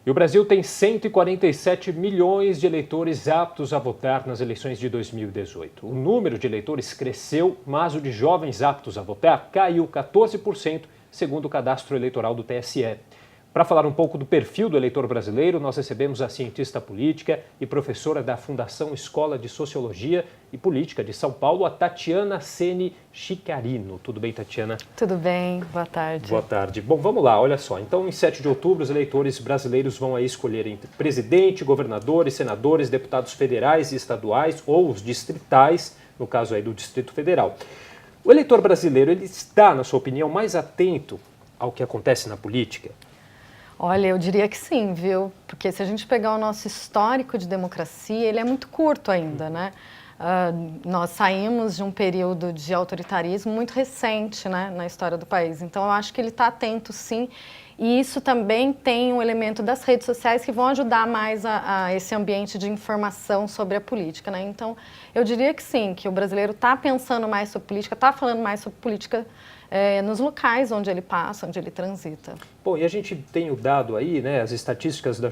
E o Brasil tem 147 milhões de eleitores aptos a votar nas eleições de 2018. O número de eleitores cresceu, mas o de jovens aptos a votar caiu 14%, segundo o cadastro eleitoral do TSE. Para falar um pouco do perfil do eleitor brasileiro, nós recebemos a cientista política e professora da Fundação Escola de Sociologia e Política de São Paulo, a Tatiana Seni Chicarino. Tudo bem, Tatiana? Tudo bem, boa tarde. Boa tarde. Bom, vamos lá, olha só. Então, em 7 de outubro, os eleitores brasileiros vão aí escolher entre presidente, governadores, senadores, deputados federais e estaduais ou os distritais, no caso aí do Distrito Federal. O eleitor brasileiro, ele está, na sua opinião, mais atento ao que acontece na política? Olha, eu diria que sim, viu? Porque se a gente pegar o nosso histórico de democracia, ele é muito curto ainda, né? Nós saímos de um período de autoritarismo muito recente, né, na história do país. Então, eu acho que ele está atento, sim. E isso também tem um elemento das redes sociais que vão ajudar mais a esse ambiente de informação sobre a política, né? Então, eu diria que sim, que o brasileiro está pensando mais sobre política, está falando mais sobre política nos locais onde ele passa, onde ele transita. Bom, e a gente tem o dado aí, né, as estatísticas da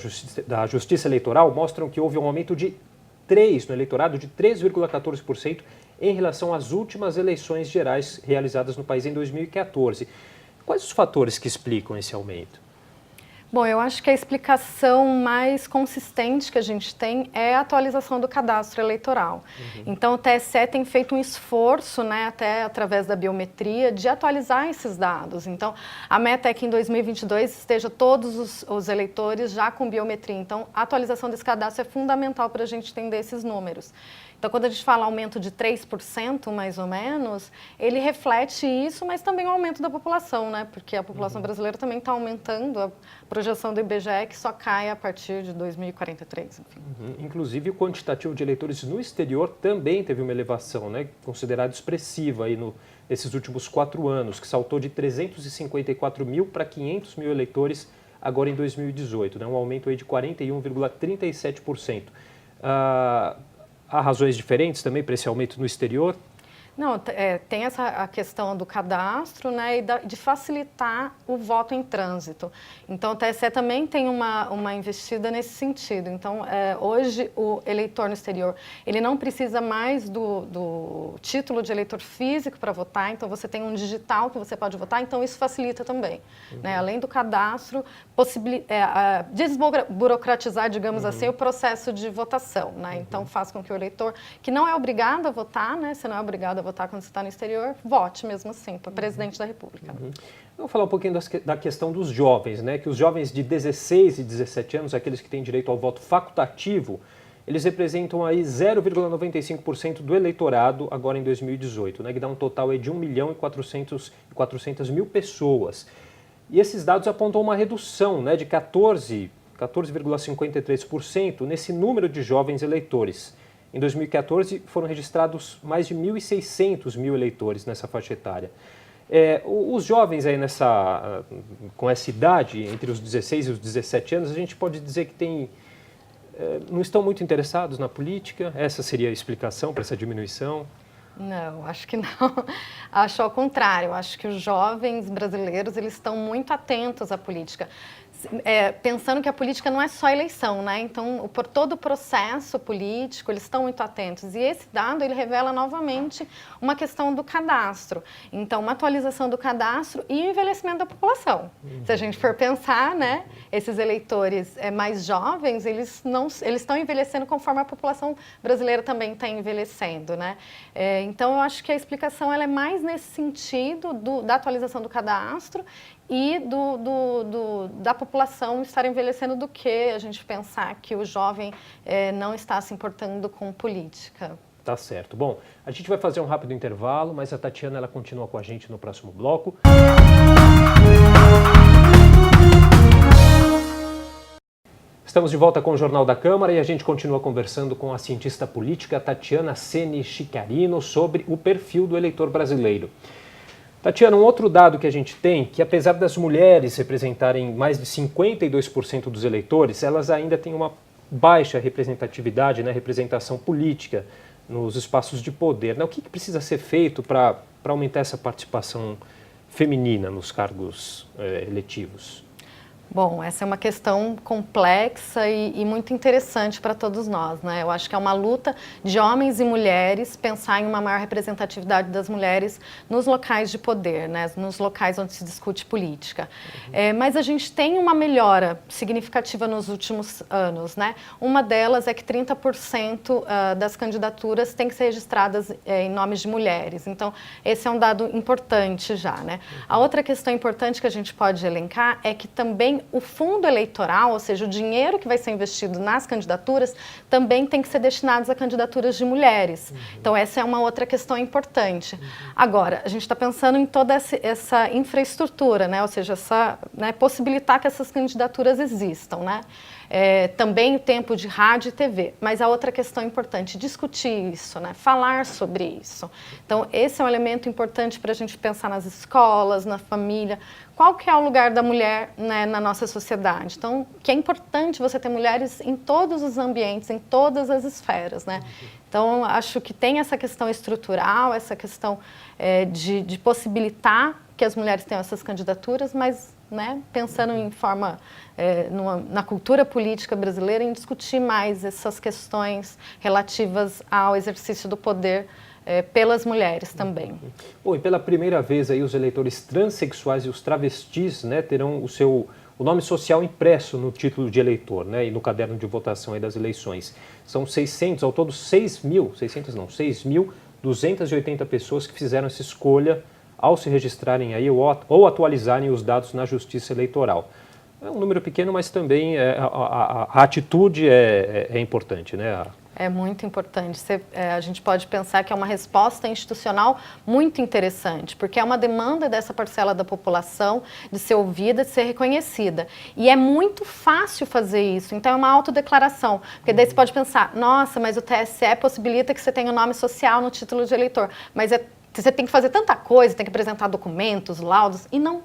Justiça Eleitoral mostram que houve um aumento no eleitorado de 3,14% em relação às últimas eleições gerais realizadas no país em 2014. Quais os fatores que explicam esse aumento? Bom, eu acho que a explicação mais consistente que a gente tem é a atualização do cadastro eleitoral. Então, o TSE tem feito um esforço, né, até através da biometria, de atualizar esses dados. Então, a meta é que em 2022 esteja todos os eleitores já com biometria. Então, a atualização desse cadastro é fundamental para a gente entender esses números. Então, quando a gente fala aumento de 3%, mais ou menos, ele reflete isso, mas também o aumento da população, né? Porque a população brasileira também está aumentando. A projeção do IBGE é que só cai a partir de 2043, enfim. Inclusive, o quantitativo de eleitores no exterior também teve uma elevação, né? Considerado expressiva aí nesses últimos 4 anos, que saltou de 354 mil para 500 mil eleitores agora em 2018, né? Um aumento aí de 41,37%. Há razões diferentes também para esse aumento no exterior? Não, tem a questão do cadastro, né, e de facilitar o voto em trânsito. Então, o TSE também tem uma investida nesse sentido. Então, hoje, o eleitor no exterior, ele não precisa mais do título de eleitor físico para votar, então você tem um digital que você pode votar, então isso facilita também. Né? Além do cadastro, desburocratizar, digamos assim, o processo de votação. Né? Então, faz com que o eleitor, que não é obrigado a votar, né, você não é obrigado a votar quando você está no exterior, vote mesmo assim, para presidente da República. Vamos falar um pouquinho da questão dos jovens, né? Que os jovens de 16 e 17 anos, aqueles que têm direito ao voto facultativo, eles representam aí 0,95% do eleitorado agora em 2018, né? Que dá um total aí de 1.400.000 pessoas. E esses dados apontam uma redução, né, de 14,53% nesse número de jovens eleitores. Em 2014, foram registrados mais de 1.600 eleitores nessa faixa etária. Os jovens aí com essa idade, entre os 16 e os 17 anos, a gente pode dizer que não estão muito interessados na política? Essa seria a explicação para essa diminuição? Não, acho que não. Acho ao contrário. Acho que os jovens brasileiros, eles estão muito atentos à política. Pensando que a política não é só eleição, né? Então, por todo o processo político, eles estão muito atentos. E esse dado, ele revela novamente uma questão do cadastro. Então, uma atualização do cadastro e o envelhecimento da população. Se a gente for pensar, né? Esses eleitores mais jovens, eles estão envelhecendo conforme a população brasileira também está envelhecendo, né? Então, eu acho que a explicação ela é mais nesse sentido da atualização do cadastro e da população estar envelhecendo do que a gente pensar que o jovem não está se importando com política. Tá certo. Bom, a gente vai fazer um rápido intervalo, mas a Tatiana ela continua com a gente no próximo bloco. Estamos de volta com o Jornal da Câmara e a gente continua conversando com a cientista política Tatiana Seni Chicarino sobre o perfil do eleitor brasileiro. Tatiana, um outro dado que a gente tem, que apesar das mulheres representarem mais de 52% dos eleitores, elas ainda têm uma baixa representatividade, né, representação política nos espaços de poder. Né? O que precisa ser feito para aumentar essa participação feminina nos cargos eletivos? Bom, essa é uma questão complexa e muito interessante para todos nós, né? Eu acho que é uma luta de homens e mulheres pensar em uma maior representatividade das mulheres nos locais de poder, né? Nos locais onde se discute política. Mas a gente tem uma melhora significativa nos últimos anos, né? Uma delas é que 30% das candidaturas têm que ser registradas em nomes de mulheres. Então, esse é um dado importante já, né? A outra questão importante que a gente pode elencar é que também o fundo eleitoral, ou seja, o dinheiro que vai ser investido nas candidaturas, também tem que ser destinado a candidaturas de mulheres. Então, essa é uma outra questão importante. Agora, a gente está pensando em toda essa infraestrutura, né? Ou seja, possibilitar que essas candidaturas existam, né? Também o tempo de rádio e TV. Mas a outra questão importante, discutir isso, né? Falar sobre isso. Então, esse é um elemento importante para a gente pensar nas escolas, na família. Qual que é o lugar da mulher, né, na nossa sociedade? Então, que é importante você ter mulheres em todos os ambientes, em todas as esferas, né? Então, acho que tem essa questão estrutural, essa questão de possibilitar que as mulheres tenham essas candidaturas, mas, né, pensando em forma, na cultura política brasileira, em discutir mais essas questões relativas ao exercício do poder pelas mulheres também. Bom, e pela primeira vez aí os eleitores transexuais e os travestis, né, terão o nome social impresso no título de eleitor, né, e no caderno de votação aí das eleições. São 600, ao todo 6.280 pessoas que fizeram essa escolha ao se registrarem aí ou atualizarem os dados na Justiça Eleitoral. É um número pequeno, mas também a atitude é importante, né? É muito importante. A gente pode pensar que é uma resposta institucional muito interessante, porque é uma demanda dessa parcela da população de ser ouvida, de ser reconhecida. E é muito fácil fazer isso, então é uma autodeclaração. Porque daí você pode pensar, nossa, mas o TSE possibilita que você tenha o nome social no título de eleitor. Mas você tem que fazer tanta coisa, tem que apresentar documentos, laudos, e não.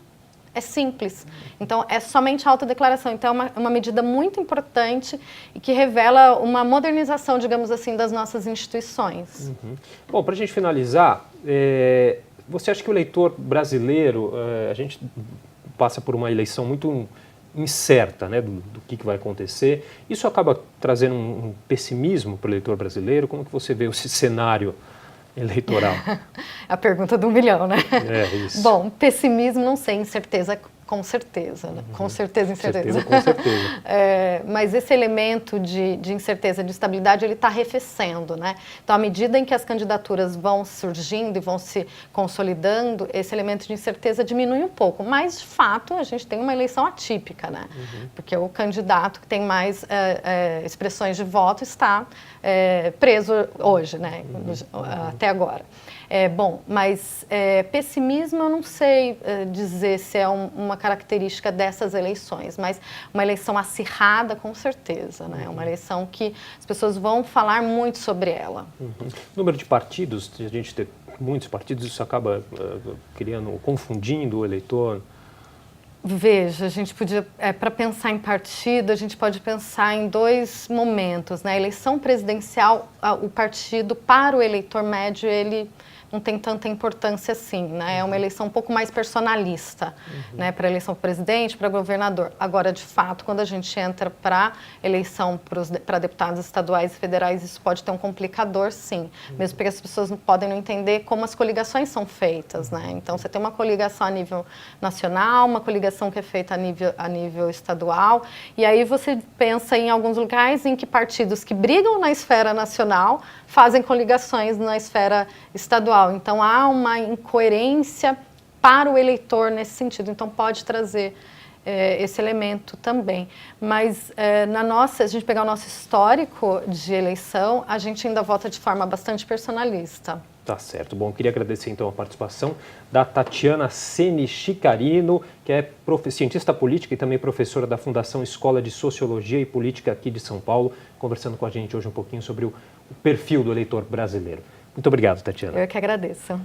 É simples. Então, é somente a autodeclaração. Então, é uma medida muito importante e que revela uma modernização, digamos assim, das nossas instituições. Bom, para a gente finalizar, você acha que o eleitor brasileiro, a gente passa por uma eleição muito incerta, né, do que vai acontecer. Isso acaba trazendo um pessimismo para o eleitor brasileiro? Como que você vê esse cenário eleitoral? A pergunta do 1 milhão, né? Isso. Bom, pessimismo, não sei, incerteza, com certeza, né? Com certeza, incerteza. Com certeza. Mas esse elemento de incerteza, de instabilidade, ele está arrefecendo, né? Então, à medida em que as candidaturas vão surgindo e vão se consolidando, esse elemento de incerteza diminui um pouco. Mas, de fato, a gente tem uma eleição atípica, né? Porque o candidato que tem mais expressões de voto está preso hoje, né? Até agora. Bom, mas pessimismo eu não sei dizer se é uma característica dessas eleições, mas uma eleição acirrada com certeza, né? Uma eleição que as pessoas vão falar muito sobre ela. Número de partidos, a gente tem muitos partidos, isso acaba confundindo o eleitor? Veja, a gente podia, para pensar em partido, a gente pode pensar em dois momentos, né? A eleição presidencial, o partido para o eleitor médio, ele não tem tanta importância assim, né? É uma eleição um pouco mais personalista, né? Para eleição para presidente, para governador. Agora, de fato, quando a gente entra para eleição para deputados estaduais e federais, isso pode ter um complicador, sim. Mesmo porque as pessoas não podem não entender como as coligações são feitas, né? Então, você tem uma coligação a nível nacional, uma coligação que é feita a nível estadual, e aí você pensa em alguns lugares em que partidos que brigam na esfera nacional fazem coligações na esfera estadual. Então, há uma incoerência para o eleitor nesse sentido. Então, pode trazer esse elemento também. Mas, se a gente pegar o nosso histórico de eleição, a gente ainda vota de forma bastante personalista. Tá certo. Bom, queria agradecer então a participação da Tatiana Seni Chicarino, que é cientista política e também professora da Fundação Escola de Sociologia e Política aqui de São Paulo, conversando com a gente hoje um pouquinho sobre o perfil do eleitor brasileiro. Muito obrigado, Tatiana. Eu que agradeço.